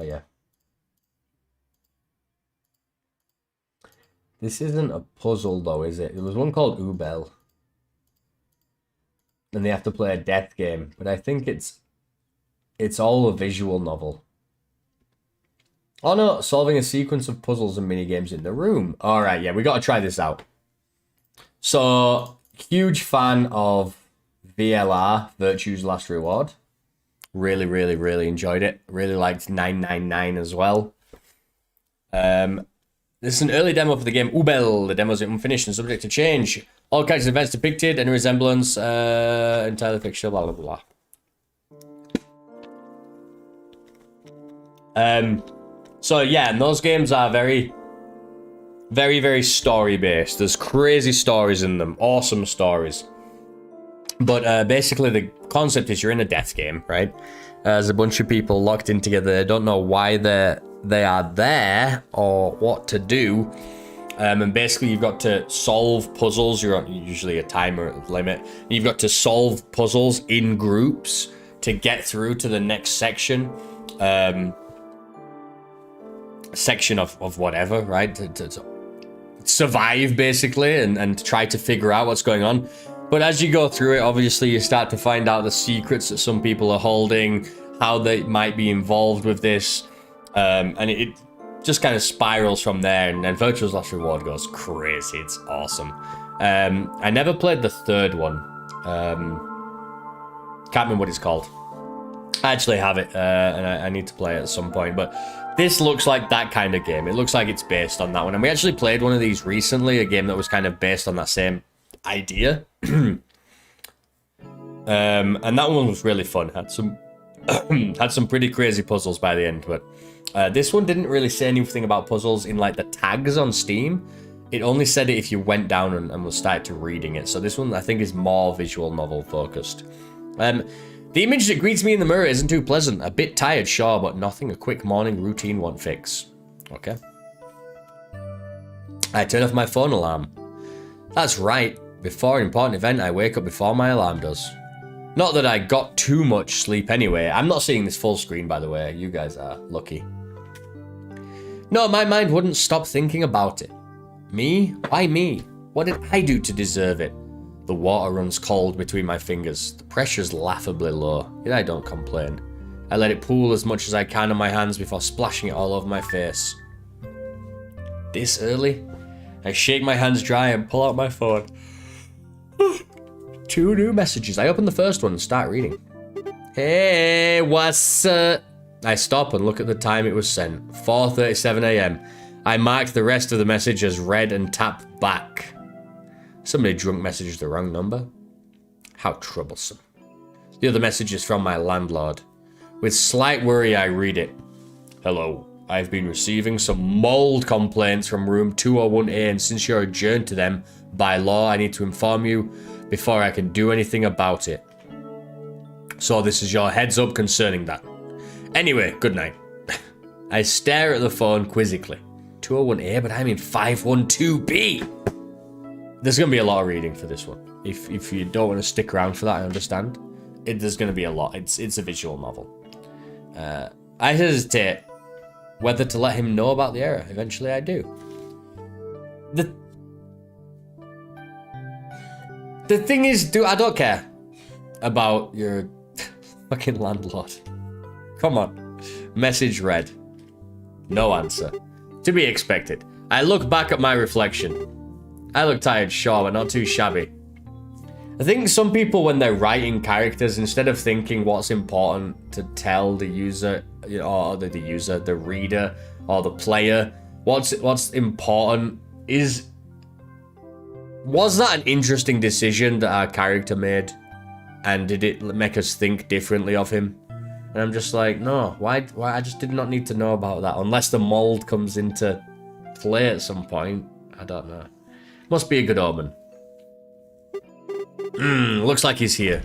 you. This isn't a puzzle, though, is it? There was one called Ubel. And they have to play a death game. But I think it's all a visual novel. Oh, no. Solving a sequence of puzzles and minigames in the room. All right, yeah. We got to try this out. So, huge fan of VLR, Virtue's Last Reward. Really, really, really enjoyed it. Really liked 999 as well. This is an early demo for the game Ubel. The demo is unfinished and subject to change. All characters and events depicted, any resemblance, entirely fictional, blah, blah, blah. So, yeah, and those games are very, very, very story-based. There's crazy stories in them. Awesome stories. But basically, the concept is you're in a death game, right? There's a bunch of people locked in together. They don't know why they are there or what to do. And basically, you've got to solve puzzles. You're on usually a timer limit. You've got to solve puzzles in groups to get through to the next section. Section of whatever, right? To survive, basically, and try to figure out what's going on. But as you go through it, obviously, you start to find out the secrets that some people are holding, how they might be involved with this. And it just kind of spirals from there. And then Virtue's Last Reward goes crazy. It's awesome. I never played the third one. Can't remember what it's called. I actually have it, and I need to play it at some point. But this looks like that kind of game. It looks like it's based on that one. And we actually played one of these recently, a game that was kind of based on that same idea. And that one was really fun. Had some pretty crazy puzzles by the end, but this one didn't really say anything about puzzles in like the tags on Steam. It only said it if you went down and was started to reading it. So this one I think is more visual novel focused. The image that greets me in the mirror isn't too pleasant. A bit tired, sure, but nothing a quick morning routine won't fix. Okay. I turn off my phone alarm. That's right. Before an important event, I wake up before my alarm does. Not that I got too much sleep anyway. I'm not seeing this full screen, by the way. You guys are lucky. No, my mind wouldn't stop thinking about it. Me? Why me? What did I do to deserve it? The water runs cold between my fingers. The pressure's laughably low, yet I don't complain. I let it pool as much as I can on my hands before splashing it all over my face. This early? I shake my hands dry and pull out my phone. 2 new messages. I open the first one and start reading. Hey, what's up? I stop and look at the time it was sent. 4:37 a.m. I mark the rest of the message as read and tap back. Somebody drunk messaged the wrong number. How troublesome. The other message is from my landlord. With slight worry, I read it. Hello. I've been receiving some mold complaints from room 201A, and since you're adjourned to them, by law, I need to inform you before I can do anything about it. So this is your heads up concerning that. Anyway, good night. I stare at the phone quizzically. 201A, but I'm in 512B. There's going to be a lot of reading for this one. If you don't want to stick around for that, I understand. There's going to be a lot. It's a visual novel. I hesitate whether to let him know about the error. Eventually I do. The thing is, dude, I don't care about your fucking landlord. Come on. Message read. No answer. To be expected. I look back at my reflection. I look tired, sure, but not too shabby. I think some people, when they're writing characters, instead of thinking what's important to tell the user, or the reader, or the player, what's important is, was that an interesting decision that our character made? And did it make us think differently of him? And I'm just like, no, why? I just did not need to know about that, unless the mold comes into play at some point. I don't know. Must be a good omen. Looks like he's here.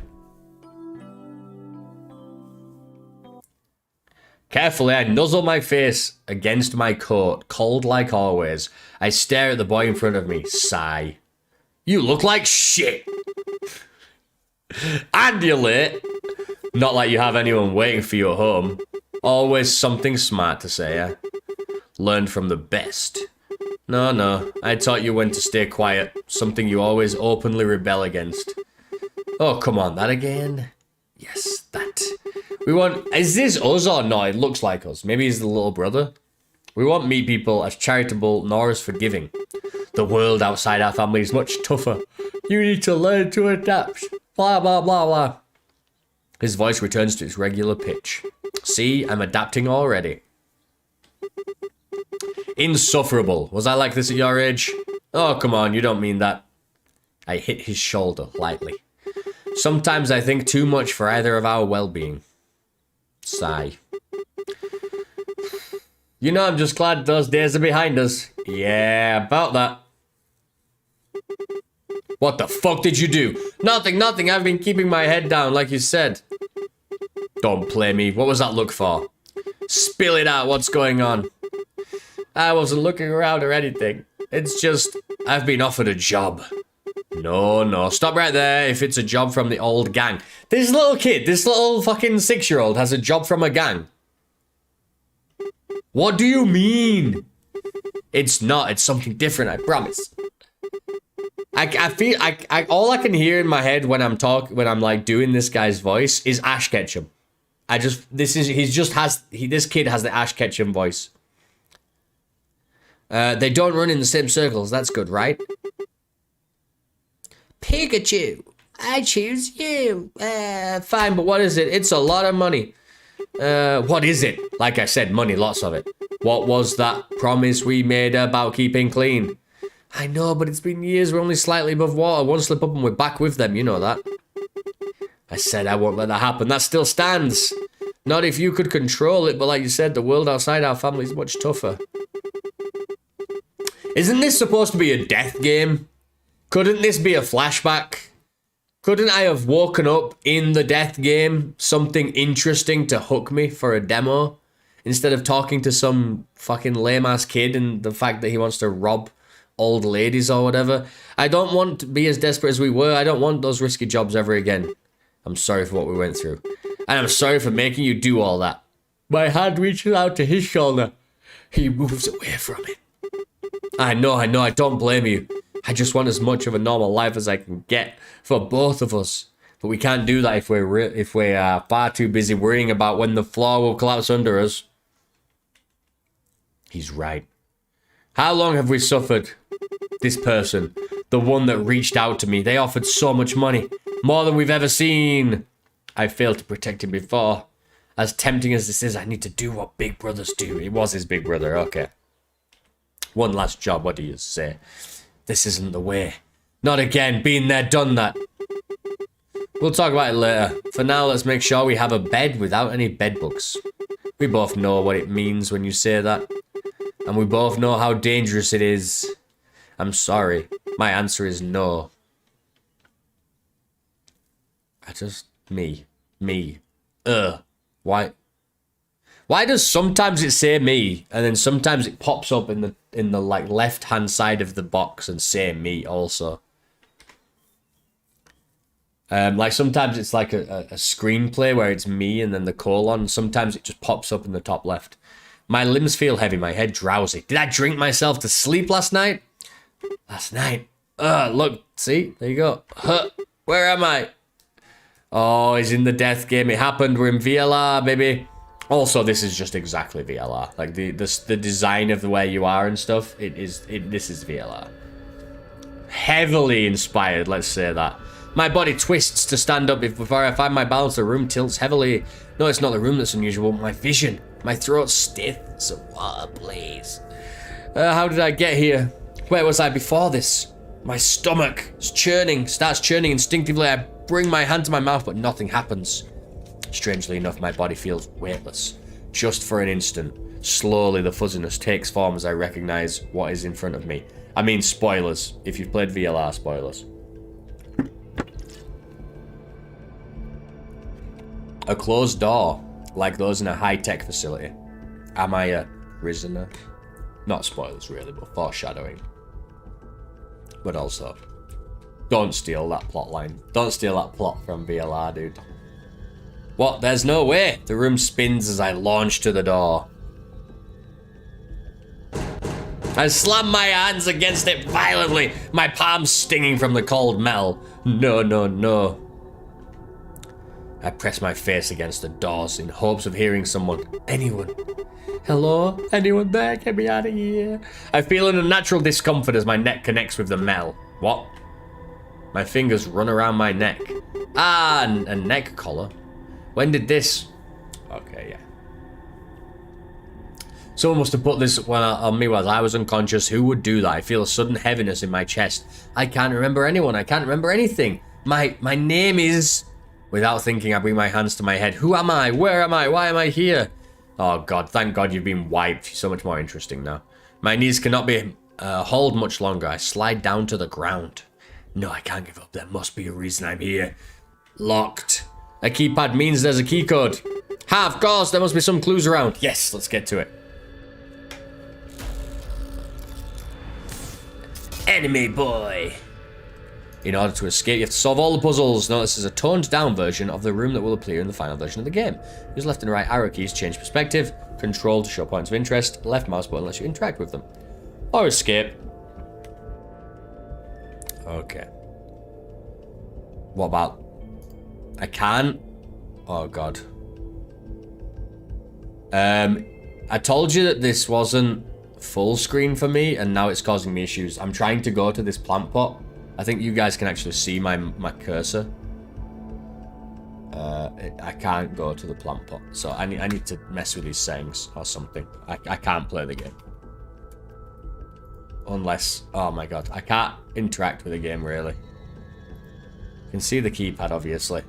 Carefully, I nuzzle my face against my coat, cold like always. I stare at the boy in front of me, sigh. You look like shit. And you're late. Not like you have anyone waiting for you at home. Always something smart to say, eh? Learn from the best. No, I taught you when to stay quiet. Something you always openly rebel against. Oh, come on, that again? Yes, that. We want... Is this us or not? It looks like us. Maybe he's the little brother. We won't meet people as charitable nor as forgiving. The world outside our family is much tougher. You need to learn to adapt. Blah, blah, blah, blah. His voice returns to its regular pitch. See, I'm adapting already. Insufferable. Was I like this at your age? Oh, come on, you don't mean that. I hit his shoulder lightly. Sometimes I think too much for either of our well-being. Sigh. You know, I'm just glad those days are behind us. Yeah, about that. What the fuck did you do? Nothing. I've been keeping my head down, like you said. Don't play me. What was that look for? Spill it out. What's going on? I wasn't looking around or anything. It's just, I've been offered a job. No. Stop right there if it's a job from the old gang. This little kid, this little fucking 6-year-old has a job from a gang. What do you mean? It's not. It's something different, I promise. I feel all I can hear in my head when I'm like doing this guy's voice is Ash Ketchum. This kid has the Ash Ketchum voice. They don't run in the same circles. That's good, right? Pikachu, I choose you. Fine, but what is it? It's a lot of money. What is it? Like I said, money, lots of it. What was that promise we made about keeping clean? I know, but it's been years. We're only slightly above water. One slip up and we're back with them. You know that. I said I won't let that happen. That still stands. Not if you could control it, but like you said, the world outside our family is much tougher. Isn't this supposed to be a death game? Couldn't this be a flashback? Couldn't I have woken up in the death game something interesting to hook me for a demo? Instead of talking to some fucking lame-ass kid and the fact that he wants to rob old ladies or whatever. I don't want to be as desperate as we were. I don't want those risky jobs ever again. I'm sorry for what we went through. And I'm sorry for making you do all that. My hand reaches out to his shoulder. He moves away from it. I know, I don't blame you. I just want as much of a normal life as I can get for both of us. But we can't do that if we are far too busy worrying about when the floor will collapse under us. He's right. How long have we suffered? This person, the one that reached out to me, they offered so much money. More than we've ever seen. I failed to protect him before. As tempting as this is, I need to do what big brothers do. It was his big brother, okay. One last job, what do you say? This isn't the way. Not again, been there, done that. We'll talk about it later. For now, let's make sure we have a bed without any bedbugs. We both know what it means when you say that. And we both know how dangerous it is. I'm sorry. My answer is no. Me. Why? Why does sometimes it say me, and then sometimes it pops up in the like left-hand side of the box and say me also? Like sometimes it's like a screenplay where it's me and then the colon. Sometimes it just pops up in the top left. My limbs feel heavy, my head drowsy. Did I drink myself to sleep last night? Look, see? There you go. Where am I? Oh, he's in the death game. It happened. We're in VLR, baby. Also, this is just exactly VLR. Like the design of the where you are and stuff. This is VLR. Heavily inspired, let's say that. My body twists to stand up before I find my balance. The room tilts heavily. No, it's not the room that's unusual. My vision. My throat's stiff. Some water, please. How did I get here? Where was I before this? My stomach is starts churning instinctively. I bring my hand to my mouth, but nothing happens. Strangely enough, my body feels weightless. Just for an instant. Slowly, the fuzziness takes form as I recognize what is in front of me. I mean, spoilers. If you've played VLR, spoilers. A closed door, like those in a high-tech facility. Am I a prisoner? Not spoilers, really, but foreshadowing. But also, don't steal that plot line. Don't steal that plot from VLR, dude. What? There's no way. The room spins as I launch to the door. I slam my hands against it violently, my palms stinging from the cold metal. No, no, no. I press my face against the doors in hopes of hearing someone. Anyone. Hello? Anyone there? Get me out of here. I feel an unnatural discomfort as my neck connects with the metal. What? My fingers run around my neck. Ah, a neck collar. When did this... Okay, yeah. Someone must have put this on me while I was unconscious. Who would do that? I feel a sudden heaviness in my chest. I can't remember anyone. I can't remember anything. My name is... Without thinking, I bring my hands to my head. Who am I? Where am I? Why am I here? Oh, God. Thank God you've been wiped. You're so much more interesting now. My knees cannot be hold much longer. I slide down to the ground. No, I can't give up. There must be a reason I'm here. Locked. A keypad means there's a key code. Of course. There must be some clues around. Yes, let's get to it. Enemy boy. In order to escape, you have to solve all the puzzles. Now, this is a toned-down version of the room that will appear in the final version of the game. Use left and right arrow keys to change perspective. Control to show points of interest. Left mouse button lets you interact with them. Or escape. Okay. What about... I can't... Oh, God. I told you that this wasn't full screen for me, and now it's causing me issues. I'm trying to go to this plant pot. I think you guys can actually see my cursor. I can't go to the plant pot, so I need to mess with these settings or something. I can't play the game. Unless... Oh my God. I can't interact with the game, really. You can see the keypad, obviously.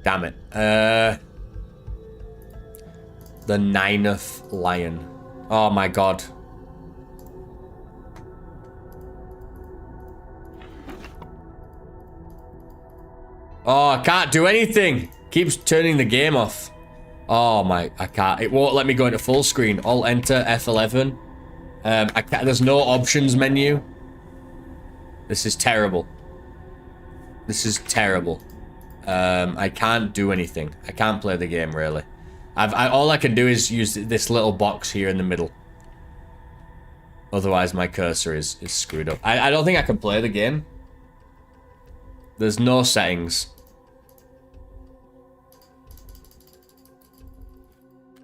Damn it. The ninth lion. Oh my God. Oh, I can't do anything. Keeps turning the game off. Oh my, I can't. It won't let me go into full screen. Alt enter F11. I can't, there's no options menu. This is terrible. This is terrible. I can't do anything. I can't play the game, really. All I can do is use this little box here in the middle. Otherwise, my cursor is screwed up. I don't think I can play the game. There's no settings.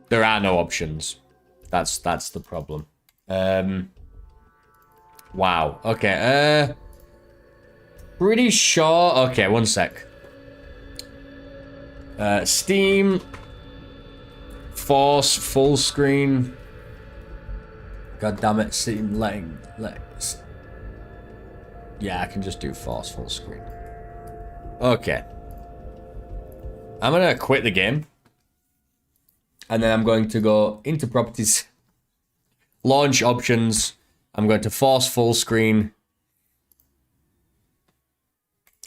There are no options. That's the problem. Wow. Okay. Pretty sure. Okay, one sec. Steam. Force full screen. God damn it! Steam letting. Yeah, I can just do force full screen. Okay. I'm gonna quit the game. And then I'm going to go into properties, launch options. I'm going to force full screen.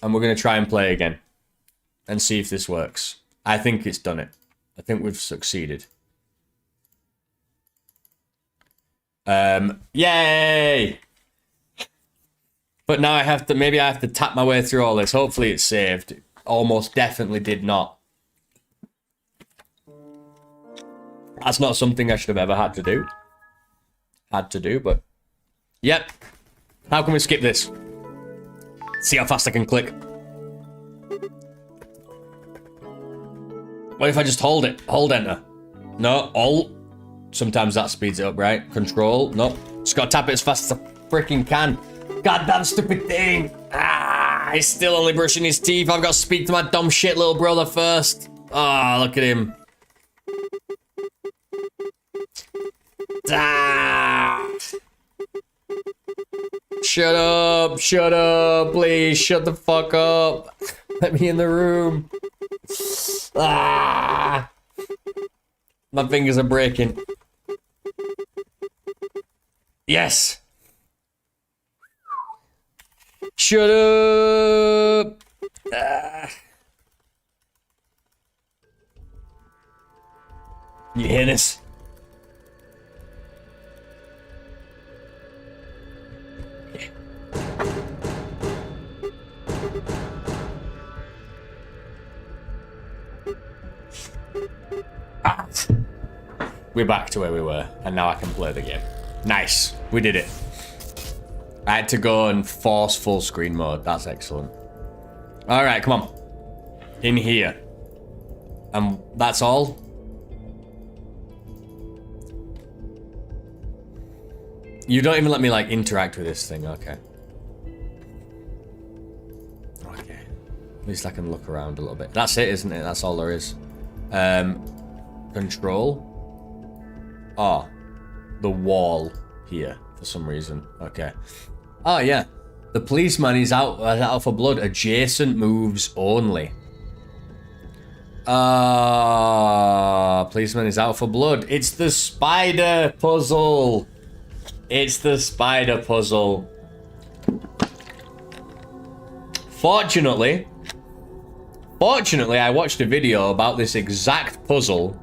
And we're going to try and play again and see if this works. I think it's done it. I think we've succeeded. Yay! But now maybe I have to tap my way through all this. Hopefully it's saved. It almost definitely did not. That's not something I should have ever had to do. But... Yep. How can we skip this? See how fast I can click. What if I just hold it? Hold enter. No, Alt. Sometimes that speeds it up, right? Control. Nope. Just gotta tap it as fast as I freaking can. Goddamn stupid thing. Ah, he's still only brushing his teeth. I've got to speak to my dumb shit little brother first. Ah, look at him. Ah. Shut up, please, shut the fuck up. Let me in the room. Ah. My fingers are breaking. Yes. Shut up. Ah. You hear this? We're back to where we were, and now I can play the game. Nice. We did it. I had to go and force full screen mode. That's excellent. Alright, come on. In here. And that's all? You don't even let me, like, interact with this thing. Okay. Okay. At least I can look around a little bit. That's it, isn't it? That's all there is. Control. Oh. The wall here, for some reason. Okay. Oh, yeah. The policeman is out for blood. Adjacent moves only. Policeman is out for blood. It's the spider puzzle. It's the spider puzzle. Fortunately, I watched a video about this exact puzzle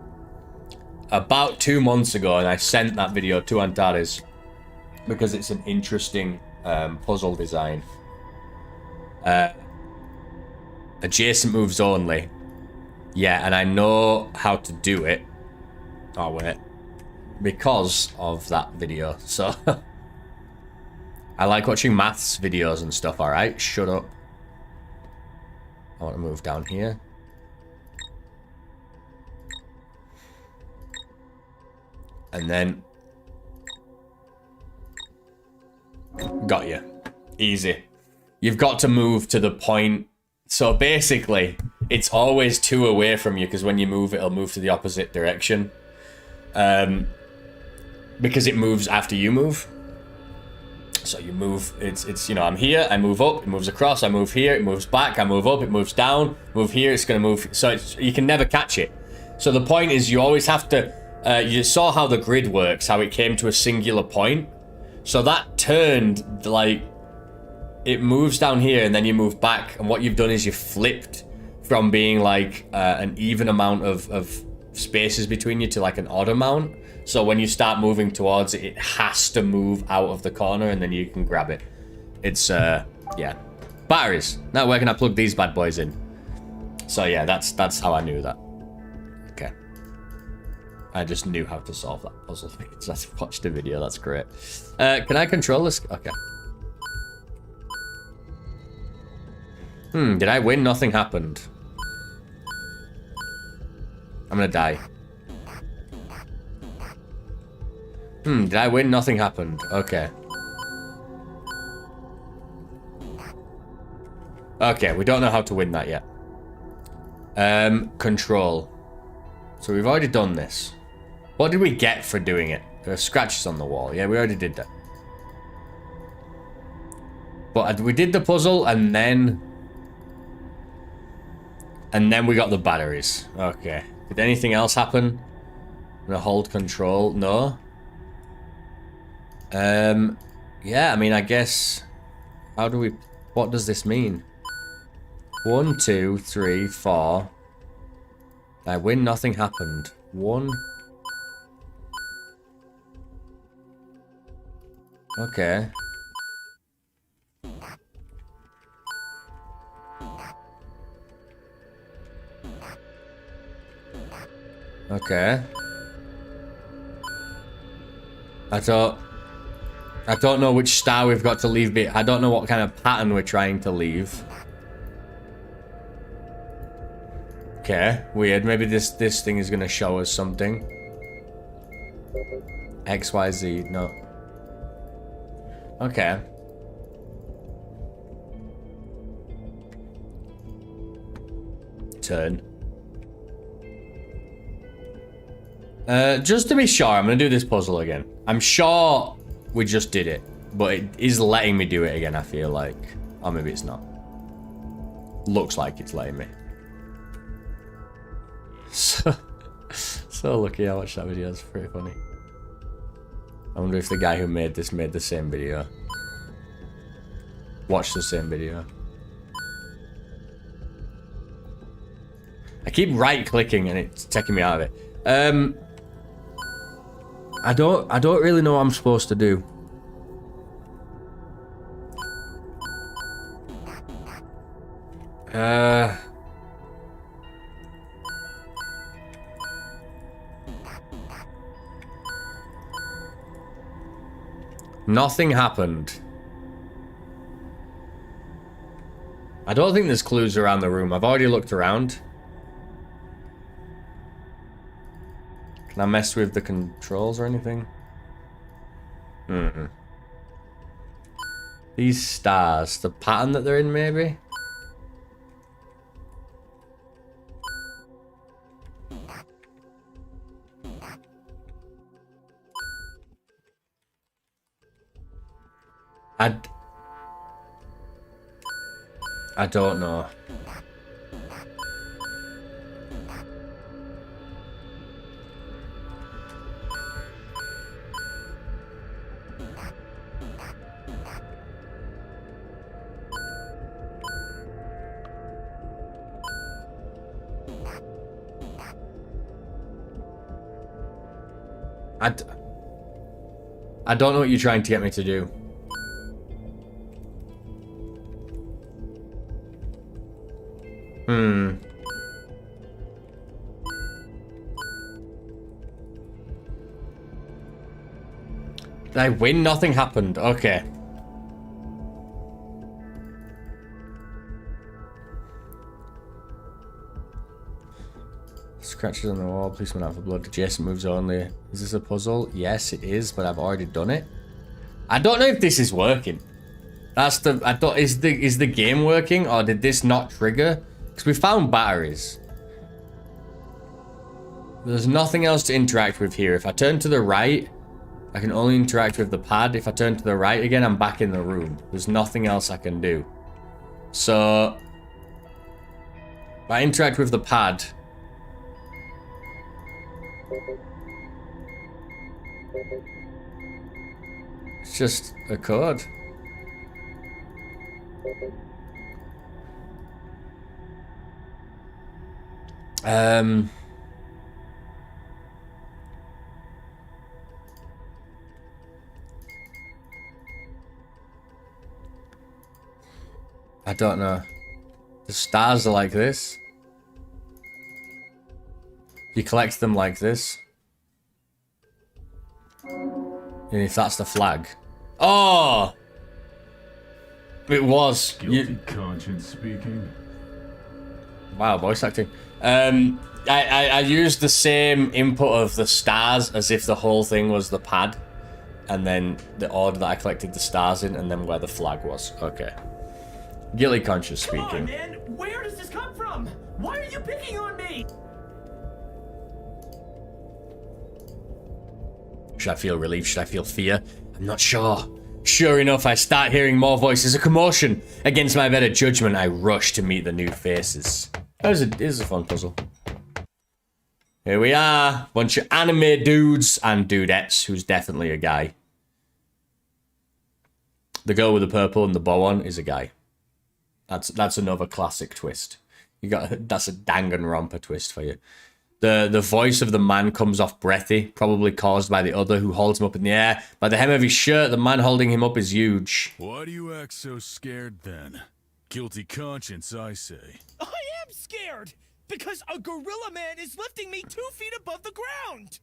about 2 months ago, and I sent that video to Antares because it's an interesting puzzle design. Adjacent moves only. Yeah, and I know how to do it. Oh, wait. Because of that video. So, I like watching maths videos and stuff, alright? Shut up. I want to move down here. And then... Got you. Easy. You've got to move to the point. So basically, it's always 2 away from you, because when you move, it'll move to the opposite direction. Because it moves after you move. So you move, it's you know, I'm here, I move up, it moves across, I move here, it moves back, I move up, it moves down, move here, it's going to move. So you can never catch it. So the point is you always have to, you saw how the grid works, how it came to a singular point. So that turned, like, it moves down here and then you move back. And what you've done is you've flipped from being like an even amount of spaces between you to like an odd amount. So when you start moving towards it, it has to move out of the corner and then you can grab it. It's, yeah. Batteries. Now where can I plug these bad boys in? So yeah, that's how I knew that. Okay. I just knew how to solve that puzzle because I watched the video. That's great. Can I control this? Okay. Did I win? Nothing happened. I'm gonna die. Did I win? Nothing happened. Okay. Okay, we don't know how to win that yet. Control. So we've already done this. What did we get for doing it? There are scratches on the wall. Yeah, we already did that. But we did the puzzle and then we got the batteries. Okay. Did anything else happen? I'm gonna hold control. No. Yeah, I mean, I guess... How do we... What does this mean? 1, 2, 3, 4. I win, nothing happened. 1. Okay. Okay. I don't know which star we've got to leave. I don't know what kind of pattern we're trying to leave. Okay, weird. Maybe this thing is gonna show us something. X, Y, Z. No. Okay. Turn. Just to be sure, I'm gonna do this puzzle again. I'm sure we just did it, but it is letting me do it again, I feel like. Or maybe it's not. Looks like it's letting me. So lucky I watched that video, it's pretty funny. I wonder if the guy who made this made the same video. Watched the same video. I keep right-clicking and it's taking me out of it. I don't really know what I'm supposed to do. Nothing happened. I don't think there's clues around the room. I've already looked around. Can I mess with the controls or anything? These stars, the pattern that they're in, maybe? I don't know. I don't know what you're trying to get me to do. Did I win? Nothing happened. Okay. Scratches on the wall, policeman out for blood, adjacent moves only. Is this a puzzle? Yes, it is, but I've already done it. I don't know if this is working. That's the, I thought, is the game working, or did this not trigger? Because we found batteries. There's nothing else to interact with here. If I turn to the right, I can only interact with the pad. If I turn to the right again, I'm back in the room. There's nothing else I can do. So, if I interact with the pad, it's just a code. I don't know. The stars are like this. You collect them like this. And if that's the flag. Oh! It was. Guilty conscience speaking. Wow, voice acting. I used the same input of the stars as if the whole thing was the pad. And then the order that I collected the stars in, and then where the flag was. Okay. Guilty conscience speaking. Come on, man! Where does this come from? Why are you picking on me? Should I feel relief? Should I feel fear? I'm not sure. Sure enough, I start hearing more voices. A commotion. Against my better judgment, I rush to meet the new faces. It is a fun puzzle. Here we are. Bunch of anime dudes and dudettes, who's definitely a guy. The girl with the purple and the bow on is a guy. That's another classic twist. That's a Danganronpa twist for you. The voice of the man comes off breathy, probably caused by the other who holds him up in the air. By the hem of his shirt, the man holding him up is huge. Why do you act so scared then? Guilty conscience, I say. I am scared! Because a gorilla man is lifting me 2 feet above the ground!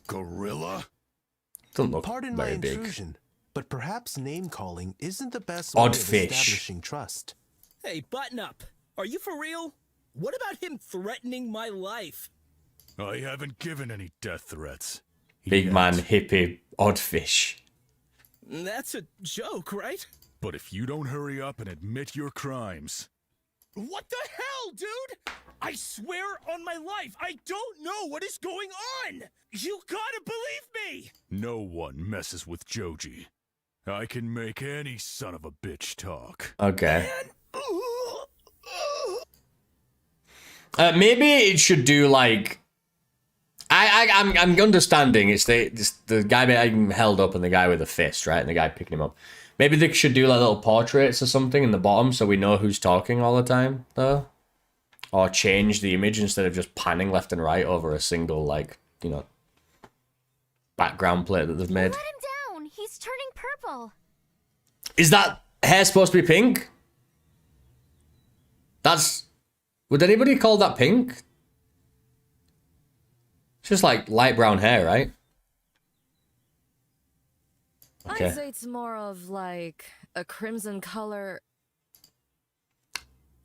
Gorilla? Doesn't look Pardon my very big. intrusion, but perhaps name-calling isn't the best Odd way of fish. establishing trust. Hey, button up. Are you for real? What about him threatening my life? I haven't given any death threats. Big yet. man, hippie, odd fish. That's a joke, right? But if you don't hurry up and admit your crimes... What the hell, dude? I swear on my life, I don't know what is going on! You gotta believe me! No one messes with Joji. I can make any son of a bitch talk. Okay. Maybe it should do like... I'm understanding it's the guy being held up and the guy with the fist, right? And the guy picking him up. Maybe they should do like little portraits or something in the bottom so we know who's talking all the time, though. Or change the image instead of just panning left and right over a single, like, you know, background plate that they've made. Let him down. He's turning purple. Is that hair supposed to be pink? That's... Would anybody call that pink? It's just like light brown hair, right? Okay. I'd say it's more of like a crimson color.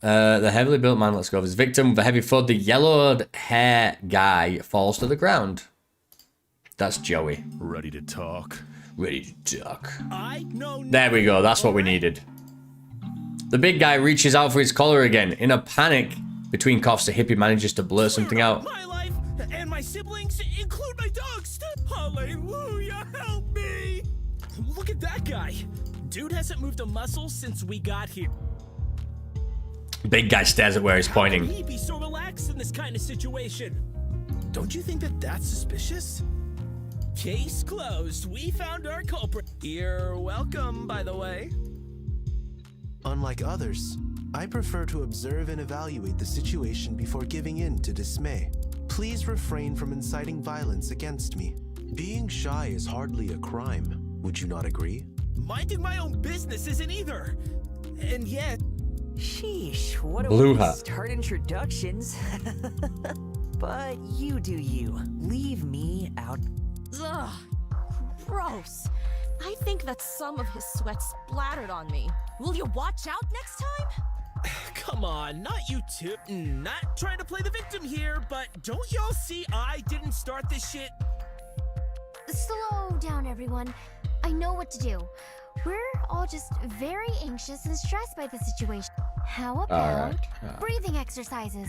The heavily built man lets go of his victim with a heavy thud. The yellowed hair guy falls to the ground. That's Joey. Ready to talk? Ready to talk. I know. There we go. That's what we needed. The big guy reaches out for his collar again. In a panic, between coughs, the hippie manages to blurt something out. My life and my siblings include my dogs. Hallelujah, help me! Look at that guy. Dude hasn't moved a muscle since we got here. Big guy stares at where he's How can pointing. he be so relaxed in this kind of situation? Don't you think that that's suspicious? Case closed. We found our culprit. You're welcome, by the way. Unlike others, I prefer to observe and evaluate the situation before giving in to dismay. Please refrain from inciting violence against me. Being shy is hardly a crime. Would you not agree? Minding my own business isn't either. And yet, Sheesh, what a Blue way to hat. start introductions. But you do you. Leave me out. Ugh, gross. I think that some of his sweat splattered on me. Will you watch out next time? come on, not you two. Not trying to play the victim here, but don't y'all see I didn't start this shit? Slow down, everyone. I know what to do. We're all just very anxious and stressed by the situation. How about breathing exercises?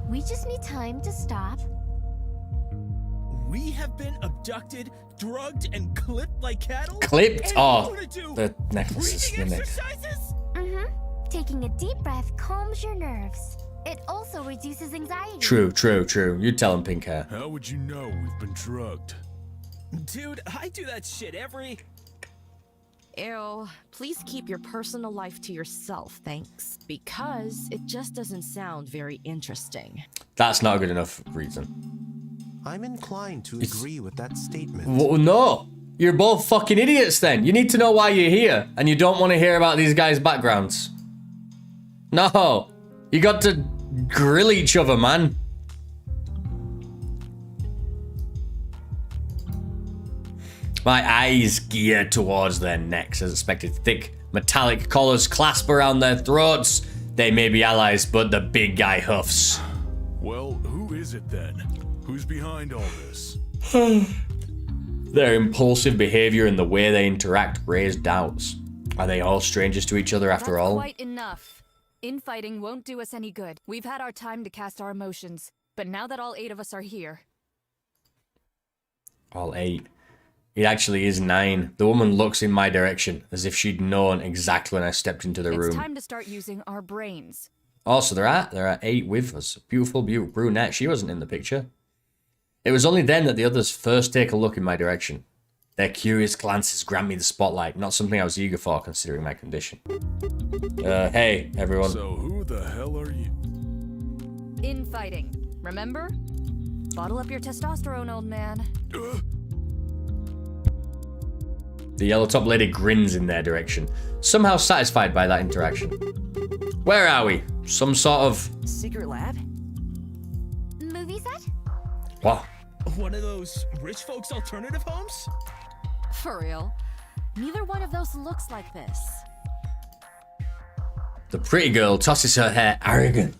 We just need time to stop. We have been abducted, drugged, and clipped like cattle? Clipped? And Oh, we're gonna do the necklace is breathing in it. exercises? Taking a deep breath calms your nerves. It also reduces anxiety. True, true, true. You tell him, pink hair. How would you know we've been drugged? Dude, I do that shit every... Ew, please keep your personal life to yourself, thanks. Because it just doesn't sound very interesting. That's not a good enough reason. I'm inclined to agree with that statement. Well, no. You're both fucking idiots then. You need to know why you're here, and you don't want to hear about these guys' backgrounds. No. You got to grill each other, man. My eyes gear towards their necks as expected. Thick metallic collars clasp around their throats. They may be allies, but the big guy huffs. Well, who is it then? Who's behind all this? Their impulsive behavior and the way they interact raise doubts. Are they all strangers to each other after That's all? quite enough. Infighting won't do us any good. We've had our time to cast our emotions, but now that all 8 of us are here... All 8. It actually is 9. The woman looks in my direction, as if she'd known exactly when I stepped into the It's room. time to start using our brains. Also, there are 8 with us. Beautiful brunette. She wasn't in the picture. It was only then that the others first take a look in my direction. Their curious glances grant me the spotlight, not something I was eager for considering my condition. Hey, everyone. So who the hell are you? Infighting. Remember? Bottle up your testosterone, old man. The yellow top lady grins in their direction, somehow satisfied by that interaction. Where are we? Some sort of... Secret lab? Movie set? What? One of those rich folks' alternative homes? For real. Neither one of those looks like this. The pretty girl tosses her hair arrogant,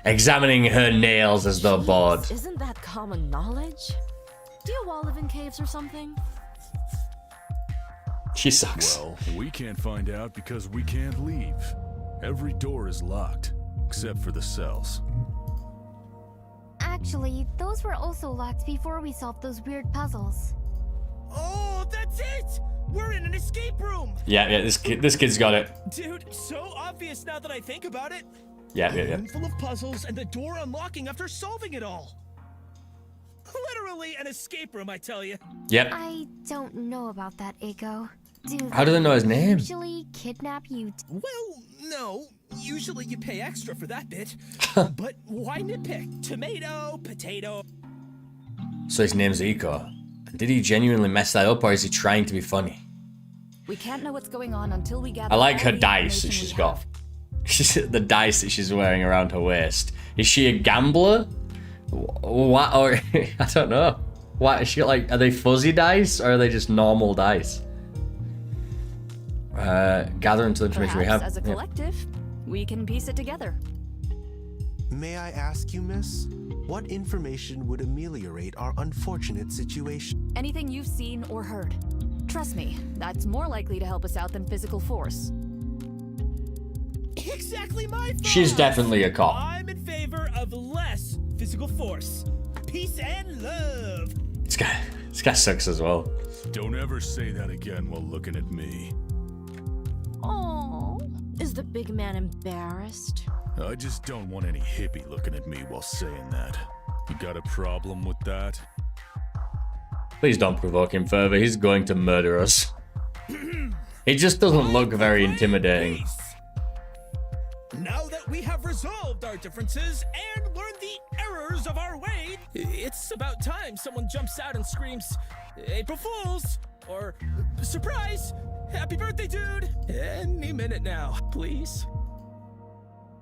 examining her nails as though bored. Isn't that common knowledge? Do you all live in caves or something? She sucks. Well, we can't find out because we can't leave. Every door is locked, except for the cells. Actually, those were also locked before we solved those weird puzzles. Oh, that's it! We're in an escape room! Yeah, this kid's got it. Dude, so obvious now that I think about it. Yeah. A room full of puzzles and the door unlocking after solving it all. Literally an escape room, I tell you. Yep. I don't know about that, Eiko. How do they know his name? Usually kidnap you. Well, no. Usually you pay extra for that bit. But why nitpick? Tomato, potato. So his name's Iko. Did he genuinely mess that up, or is he trying to be funny? We can't know what's going on until we gather I like all her the dice that information she's we got. have. The dice that she's wearing around her waist. Is she a gambler? What? Or I don't know. Why is she like? Are they fuzzy dice or are they just normal dice? Gather into the information we have. As a collective, we can piece it together. May I ask you, miss, what information would ameliorate our unfortunate situation? Anything you've seen or heard. Trust me, that's more likely to help us out than physical force. Exactly my thoughts. She's definitely a cop. I'm in favor of less physical force. Peace and love. This guy sucks as well. Don't ever say that again while looking at me. Oh, is the big man embarrassed? I just don't want any hippie looking at me while saying that. You got a problem with that? Please don't provoke him further. He's going to murder us. He just doesn't look very intimidating. Peace. Now that we have resolved our differences and learned the errors of our way, it's about time someone jumps out and screams, April Fools! Or, surprise! Happy birthday, dude! Any minute now, please.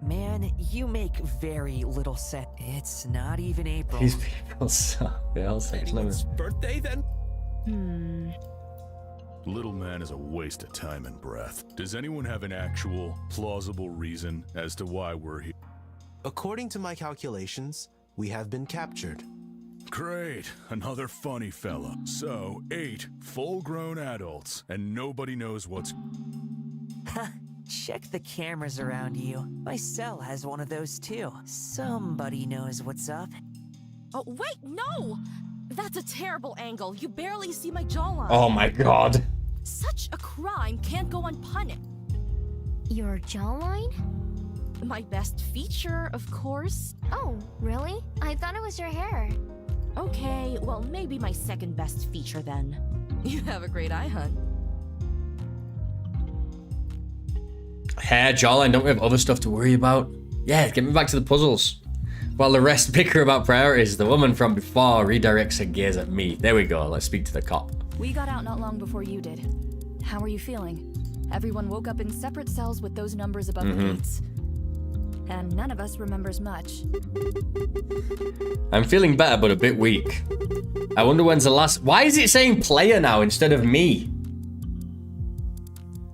Man, you make very little sense. It's not even April. These people suck. They all suck. Anyone's birthday, then? Little man is a waste of time and breath. Does anyone have an actual, plausible reason as to why we're here? According to my calculations, we have been captured. Great, another funny fella. So, 8 full-grown adults, and nobody knows what's... Check the cameras around you. My cell has one of those too. Somebody knows what's up. Oh, wait, no! That's a terrible angle. You barely see my jawline. Oh my god. Such a crime can't go unpunished. Your jawline? My best feature, of course. Oh, really? I thought it was your hair. Okay, well, maybe my second best feature then. You have a great eye, hun. Hair, jawline, don't we have other stuff to worry about? Yeah, get me back to the puzzles. While the rest bicker about priorities, the woman from before redirects her gaze at me. There we go, let's speak to the cop. We got out not long before you did. How are you feeling? Everyone woke up in separate cells with those numbers above the gates. And none of us remembers much. I'm feeling better, but a bit weak. I wonder when's the last... Why is it saying player now instead of me?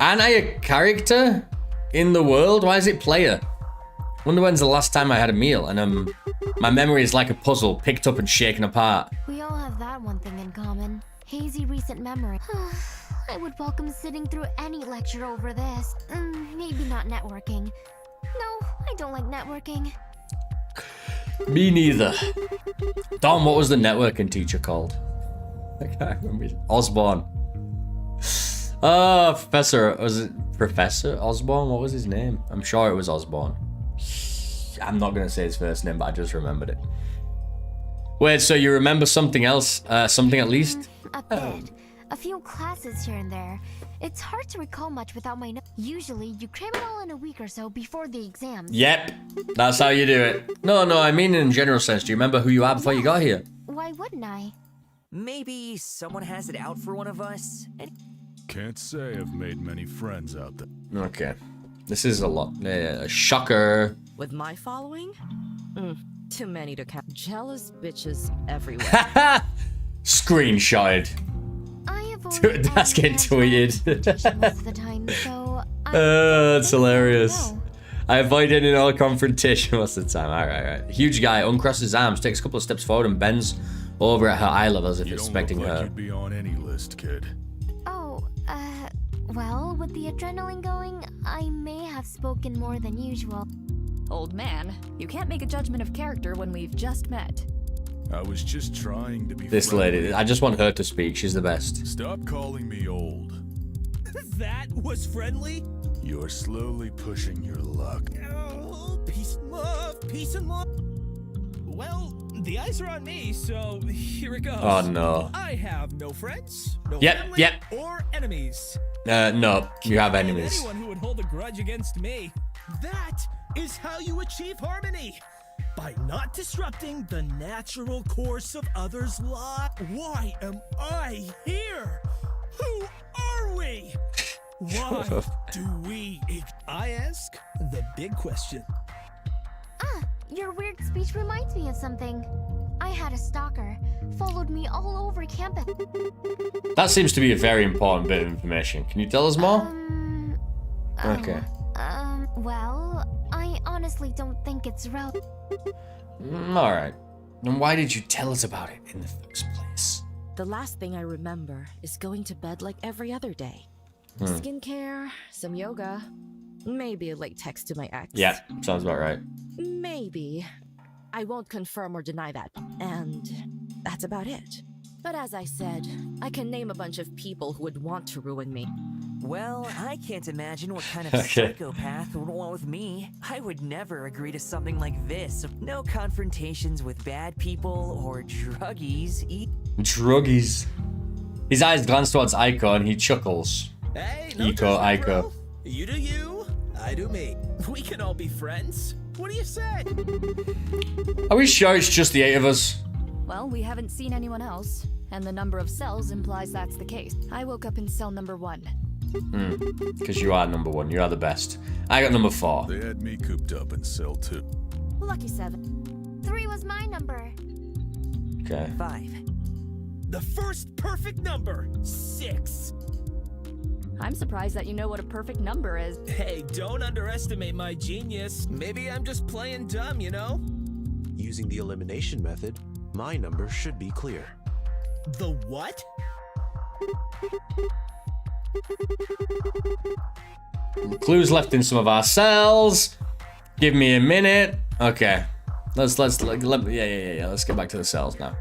Aren't I a character in the world? Why is it player? Wonder when's the last time I had a meal, and my memory is like a puzzle, picked up and shaken apart. We all have that one thing in common. Hazy recent memory. I would welcome sitting through any lecture over this. Maybe not networking. No, I don't like networking. Me neither. Dom, what was the networking teacher called? I can't remember. Osborne. Oh, Professor. Was it Professor Osborne? What was his name? I'm sure it was Osborne. I'm not going to say his first name, but I just remembered it. Wait, so you remember something else? Something at least? A bit. A few classes here and there. It's hard to recall much without my notes. Usually, you cram it all in a week or so before the exams. Yep, that's how you do it. No, I mean in general sense. Do you remember who you are before you got here? Why wouldn't I? Maybe someone has it out for one of us. Can't say I've made many friends out there. Okay. This is a lot. Shocker. With my following? Too many to count. Jealous bitches everywhere. Screenshotted. I avoid That's getting tweeted. most of the time, so That's hilarious. I avoid any and all confrontation most of the time. Alright. Huge guy uncrosses his arms, takes a couple of steps forward and bends over at her eye level as if expecting You don't look her. like you'd be on any list, kid. Well, with the adrenaline going, I may have spoken more than usual. Old man, you can't make a judgment of character when we've just met. I was just trying to be This friendly. lady, I just want her to speak. She's the best. Stop calling me old. That was friendly? You're slowly pushing your luck. Oh, peace and love, peace and love. Well, the eyes are on me, so here it goes. Oh no. I have no friends, no Yep, family, yep. or enemies. No, you have And enemies. anyone who would hold a grudge against me. That is how you achieve harmony. By not disrupting the natural course of others' lives. Why am I here? Who are we? Why do we? I ask the big question. Your weird speech reminds me of something. I had a stalker. followed me all over campus. That seems to be a very important bit of information. Can you tell us more? Okay. Well, I honestly don't think it's relevant. Alright. Then why did you tell us about it in the first place? The last thing I remember is going to bed like every other day. Skincare, some yoga, maybe a late text to my ex. Yeah, sounds about right. Maybe. I won't confirm or deny that. And that's about it. But as I said, I can name a bunch of people who would want to ruin me. Well, I can't imagine what kind of Okay. psychopath would want with me. I would never agree to something like this. No confrontations with bad people or druggies. Druggies. His eyes glance towards Aiko and he chuckles. Hey, no Eco, judgment, Ico. bro. You do you, I do me. We can all be friends. What do you say? Are we sure it's just the 8 of us? Well, we haven't seen anyone else, and the number of cells implies that's the case. I woke up in cell number 1. Because you are number 1. You are the best. I got number 4. They had me cooped up in cell 2. Lucky 7. 3 was my number. Okay. 5. The first perfect number, 6. I'm surprised that you know what a perfect number is. Hey, don't underestimate my genius. Maybe I'm just playing dumb, you know? Using the elimination method, my number should be clear. The what? Clues left in some of our cells. Give me a minute. Okay. Let's get back to the cells now.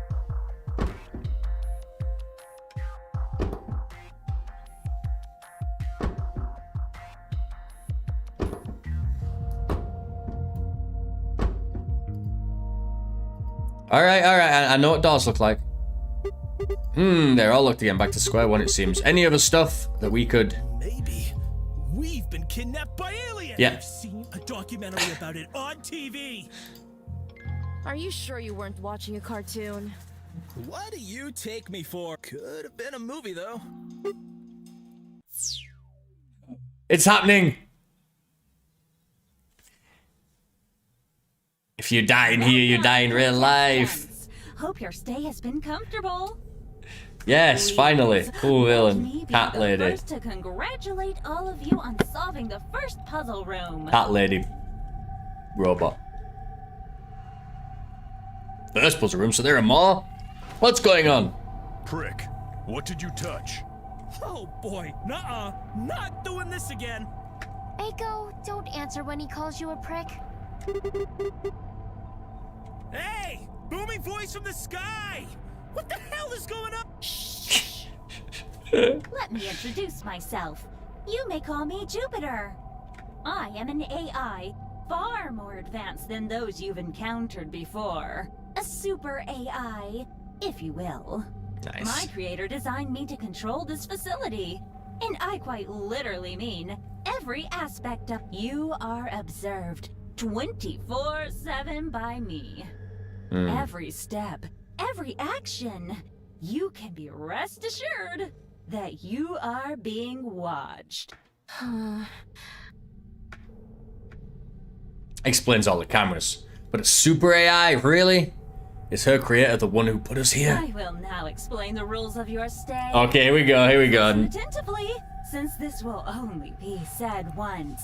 Alright, I know what doors look like. They're all locked again, back to square one it seems. Any other stuff that we could... Maybe we've been kidnapped by aliens. Yeah. I've seen a documentary about it on TV. Are you sure you weren't watching a cartoon? What do you take me for? Could have been a movie, though. It's happening! If you die in here, you die in real life. Hope your stay has been comfortable. Yes, finally. Cool Me villain. be Cat the lady. First to congratulate all of you on solving the first puzzle room. Cat lady. Robot. First puzzle room, so there are more? What's going on? Prick, what did you touch? Oh boy, nuh-uh, not doing this again. Aiko, don't answer when he calls you a prick. Hey, booming voice from the sky. What the hell is going on? Let me introduce myself. You may call me Jupiter. I am an AI, far more advanced than those you've encountered before. A super AI, if you will. Nice. My creator designed me to control this facility. And I quite literally mean every aspect of you are observed 24/7 by me. Every step, every action, you can be rest assured that you are being watched. Explains all the cameras. But a super AI, really? Is her creator the one who put us here? I will now explain the rules of your stay. Okay, here we go, here we Listen go. attentively, since this will only be said once.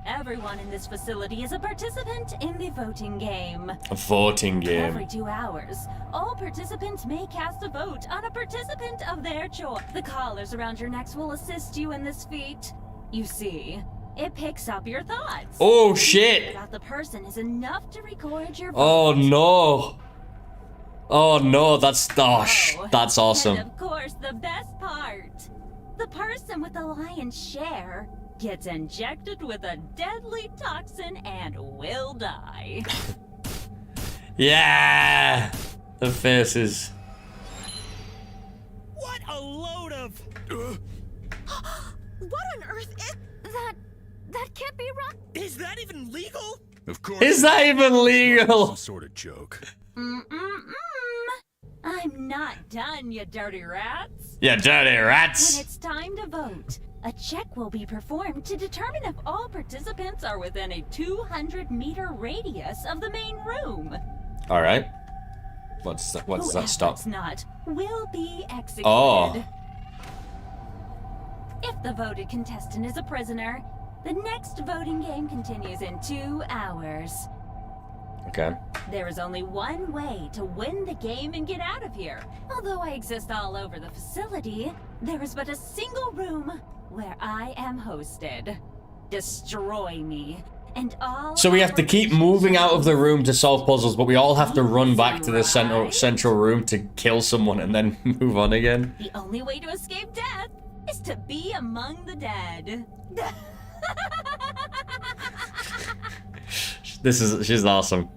Everyone in this facility is a participant in the voting game. A voting Every game. 2 hours, all participants may cast a vote on a participant of their choice. The collars around your necks will assist you in this feat. You see, it picks up your thoughts. Oh shit! About the person is enough to record your vote. Oh no! Oh no, that's that's awesome. And of course, the best part. The person with the lion's share gets injected with a deadly toxin and will die. Yeah! The faces. What a load of... What on earth is that can't be right. Is that even legal? Of course. Is that even legal? Some sort of joke. I'm not done, you dirty rats. You dirty When rats! it's time to vote, a check will be performed to determine if all participants are within a 200-meter radius of the main room. Alright. What does that stop? Whoever's not will be executed. Oh. If the voted contestant is a prisoner, the next voting game continues in 2 hours. Okay. There is only one way to win the game and get out of here. Although I exist all over the facility, there is but a single room where I am hosted. Destroy me, and all... So we have to keep moving out of the room to solve puzzles, but we all have to run back to the central room to kill someone and then move on again. The only way to escape death is to be among the dead. She's awesome.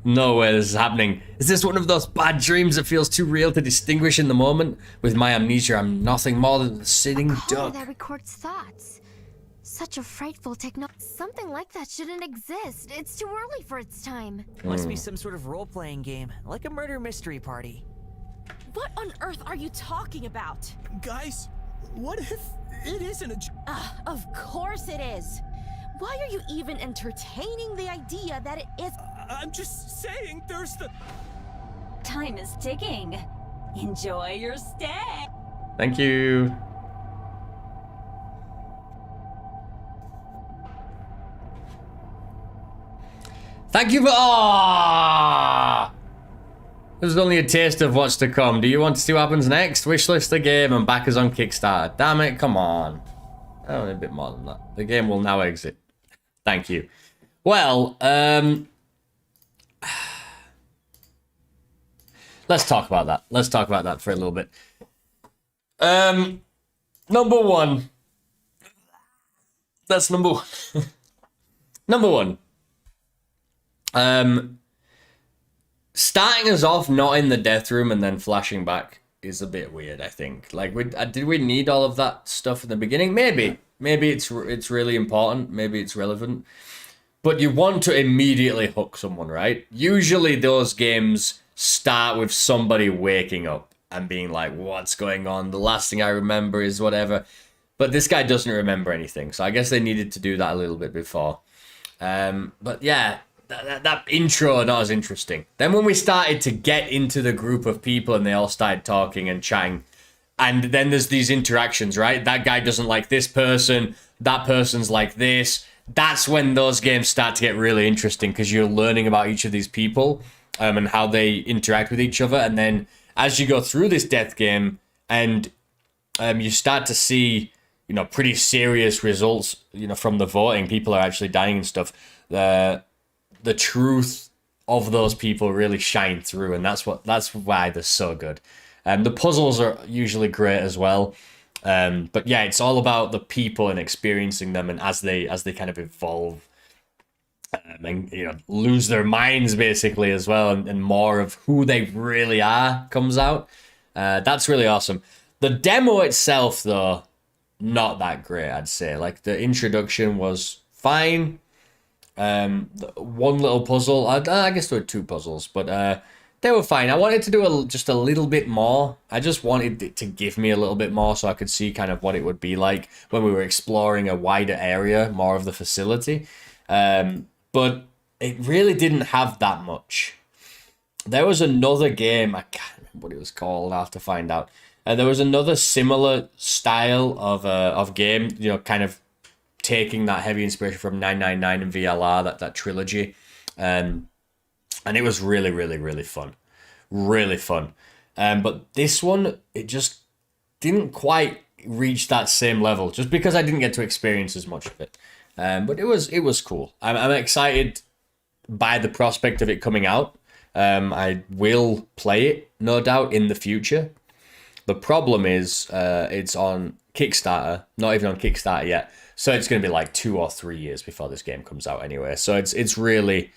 No way this is happening. Is this one of those bad dreams that feels too real to distinguish in the moment? With my amnesia, I'm nothing more than a sitting duck. that records thoughts. Such a frightful technology. Something like that shouldn't exist. It's too early for its time. Must be some sort of role-playing game, like a murder mystery party. What on earth are you talking about? Guys, what if it isn't a... Of course it is. Why are you even entertaining the idea that it is? I'm just saying there's the... Time is ticking. Enjoy your stay. Thank you. Thank you for... Ah! This is only a taste of what's to come. Do you want to see what happens next? Wishlist the game and back us on Kickstarter. Damn it, come on. Oh, a bit more than that. The game will now exit. Thank you. Well, let's talk about that. Let's talk about that for a little bit. Number one. That's number one. Number one. Starting us off not in the death room and then flashing back is a bit weird, I think. Like, did we need all of that stuff in the beginning? Maybe. Maybe it's really important. Maybe it's relevant. But you want to immediately hook someone, right? Usually those games start with somebody waking up and being like, what's going on? The last thing I remember is whatever. But this guy doesn't remember anything. So I guess they needed to do that a little bit before. But yeah, that intro, not as interesting. Then when we started to get into the group of people and they all started talking and chatting, and then there's these interactions, right? That guy doesn't like this person. That person's like this. That's when those games start to get really interesting because you're learning about each of these people and how they interact with each other. And then as you go through this death game and you start to see, pretty serious results, from the voting, people are actually dying and stuff. The truth of those people really shine through, and that's why they're so good. The puzzles are usually great as well. But yeah, it's all about the people and experiencing them, and as they kind of evolve and lose their minds basically as well, and more of who they really are comes out. That's really awesome. The demo itself, though, not that great, I'd say. Like, the introduction was fine. One little puzzle, I guess there were two puzzles, but they were fine. I wanted to do just a little bit more. I just wanted it to give me a little bit more so I could see kind of what it would be like when we were exploring a wider area, more of the facility. But it really didn't have that much. There was another game, I can't remember what it was called, I'll have to find out. There was another similar style of game, kind of taking that heavy inspiration from 999 and VLR, that trilogy. And it was really, really, really fun. Really fun. But this one, it just didn't quite reach that same level, just because I didn't get to experience as much of it. But it was cool. I'm excited by the prospect of it coming out. I will play it, no doubt, in the future. The problem is it's on Kickstarter, not even on Kickstarter yet. So it's going to be like 2 or 3 years before this game comes out anyway. So it's really...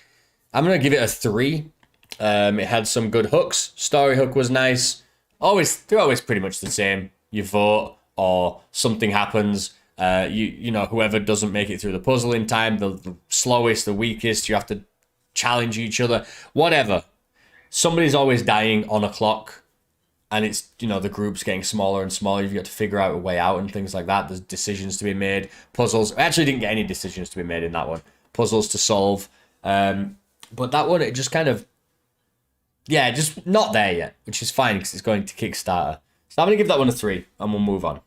I'm going to give it a 3. It had some good hooks. Story hook was nice. They're always pretty much the same. You vote or something happens. Whoever doesn't make it through the puzzle in time, the slowest, the weakest, you have to challenge each other. Whatever. Somebody's always dying on a clock. And it's, the group's getting smaller and smaller. You've got to figure out a way out and things like that. There's decisions to be made. Puzzles. I actually didn't get any decisions to be made in that one. Puzzles to solve. But that one, it just kind of... yeah, just not there yet, which is fine because it's going to Kickstarter. So I'm going to give that one a 3 and we'll move on.